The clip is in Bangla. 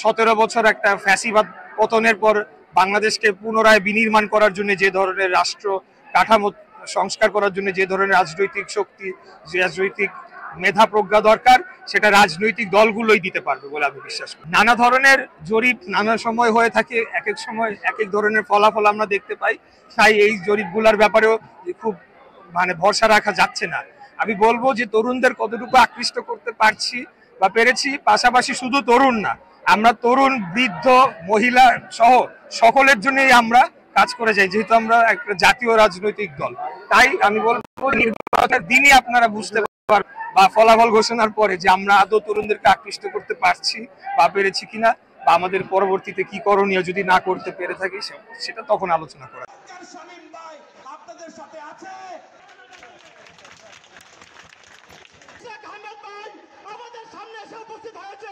17 বছর একটা ফ্যাসিবাদ পতনের পর বাংলাদেশকে পুনরায় বিনির্মাণ করার জন্য যে ধরনের রাষ্ট্র কাঠামো সংস্কার করার জন্য যে ধরনের রাজনৈতিক শক্তি, যে রাজনৈতিক মেধা প্রজ্ঞা দরকার, সেটা রাজনৈতিক দলগুলোই দিতে পারবে বলে আমি বিশ্বাস করি। নানা ধরনের জরিপ নানা সময় হয়ে থাকে, এক এক সময় এক এক ধরনের ফলাফল আমরা দেখতে পাই। তাই এই জরিপগুলোর ব্যাপারেও খুব ভরসা রাখা যাচ্ছে না। আমি বলবো যে তরুণদের কতটুকু আকৃষ্ট করতে পারছি বা পেরেছি, পাশাপাশি শুধু তরুণ না, আমরা তরুণ, বৃদ্ধ, মহিলা সহ সকলের জন্যই আমরা কাজ করে যাই, যেহেতু আমরা একটা জাতীয় রাজনৈতিক দল। তাই আমি বলবো নির্বাচনের দিনই আপনারা বুঝতে পারবেন বা ফলাফল ঘোষণার পরে যে আমরা আদৌ তরুণদেরকে আকৃষ্ট করতে পারছি বা পেরেছি কিনা, বা আমাদের পরবর্তীতে কি করণীয় যদি না করতে পেরে থাকি সেটা তখন আলোচনা করা। আপনাদের সাথে আছে আমাদের সামনে এসে উপস্থিত হয়েছে।